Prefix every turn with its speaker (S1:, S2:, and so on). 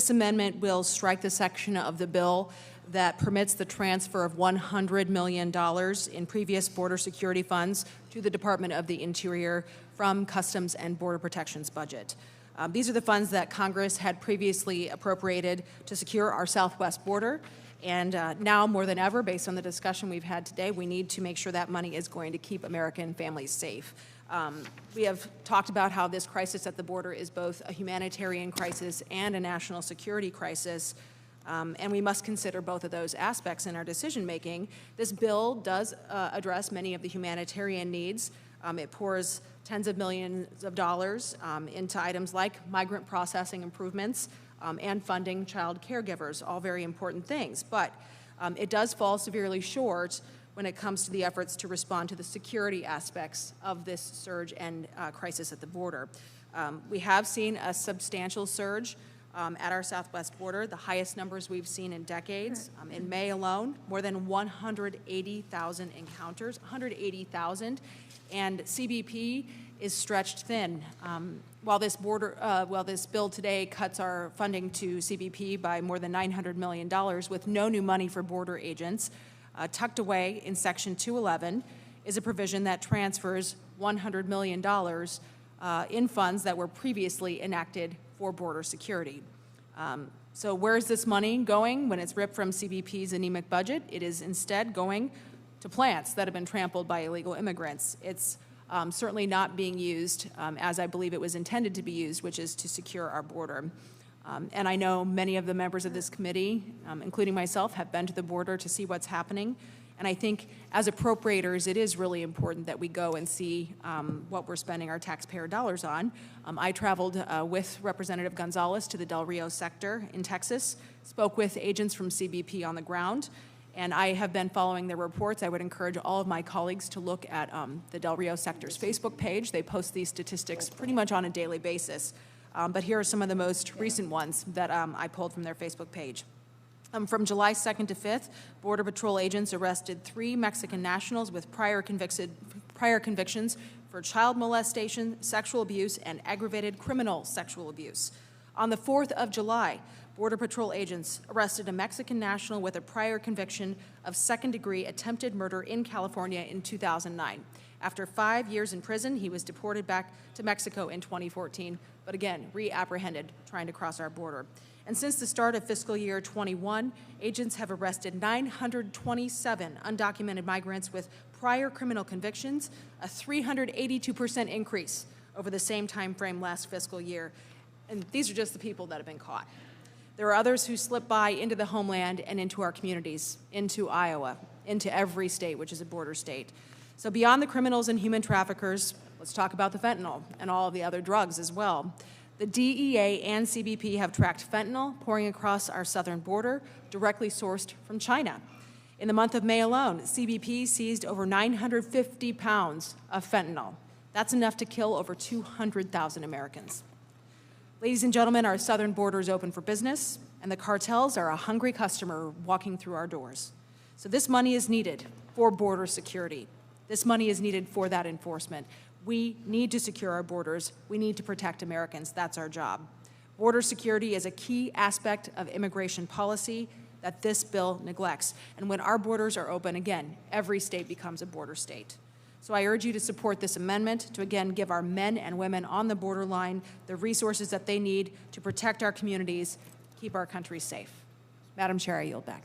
S1: This amendment will strike the section of the bill that permits the transfer of $100 million in previous border security funds to the Department of the Interior from Customs and Border Protection's budget. These are the funds that Congress had previously appropriated to secure our southwest border. And now more than ever, based on the discussion we've had today, we need to make sure that money is going to keep American families safe. We have talked about how this crisis at the border is both a humanitarian crisis and a national security crisis, and we must consider both of those aspects in our decision-making. This bill does address many of the humanitarian needs. It pours tens of millions of dollars into items like migrant processing improvements and funding child caregivers, all very important things. But it does fall severely short when it comes to the efforts to respond to the security aspects of this surge and crisis at the border. We have seen a substantial surge at our southwest border, the highest numbers we've seen in decades. In May alone, more than 180,000 encounters, 180,000, and CBP is stretched thin. While this bill today cuts our funding to CBP by more than $900 million with no new money for border agents, tucked away in Section 211 is a provision that transfers $100 million in funds that were previously enacted for border security. So where's this money going when it's ripped from CBP's anemic budget? It is instead going to plants that have been trampled by illegal immigrants. It's certainly not being used as I believe it was intended to be used, which is to secure our border. And I know many of the members of this committee, including myself, have been to the border to see what's happening. And I think as appropriators, it is really important that we go and see what we're spending our taxpayer dollars on. I traveled with Representative Gonzalez to the Del Rio sector in Texas, spoke with agents from CBP on the ground, and I have been following their reports. I would encourage all of my colleagues to look at the Del Rio sector's Facebook page. They post these statistics pretty much on a daily basis. But here are some of the most recent ones that I pulled from their Facebook page. From July 2nd to 5th, Border Patrol agents arrested 3 Mexican nationals with prior convictions for child molestation, sexual abuse, and aggravated criminal sexual abuse. On the 4th of July, Border Patrol agents arrested a Mexican national with a prior conviction of second-degree attempted murder in California in 2009. After 5 years in prison, he was deported back to Mexico in 2014, but again, re-apprehended trying to cross our border. And since the start of fiscal year 21, agents have arrested 927 undocumented migrants with prior criminal convictions, a 382% increase over the same time frame last fiscal year. And these are just the people that have been caught. There are others who slip by into the homeland and into our communities, into Iowa, into every state, which is a border state. So beyond the criminals and human traffickers, let's talk about the fentanyl and all of the other drugs as well. The DEA and CBP have tracked fentanyl pouring across our southern border, directly sourced from China. In the month of May alone, CBP seized over 950 pounds of fentanyl. That's enough to kill over 200,000 Americans. Ladies and gentlemen, our southern border is open for business, and the cartels are a hungry customer walking through our doors. So this money is needed for border security. This money is needed for that enforcement. We need to secure our borders. We need to protect Americans. That's our job. Border security is a key aspect of immigration policy that this bill neglects. And when our borders are open, again, every state becomes a border state. So I urge you to support this amendment to, again, give our men and women on the borderline the resources that they need to protect our communities, keep our country safe. Madam Chair, I yield back.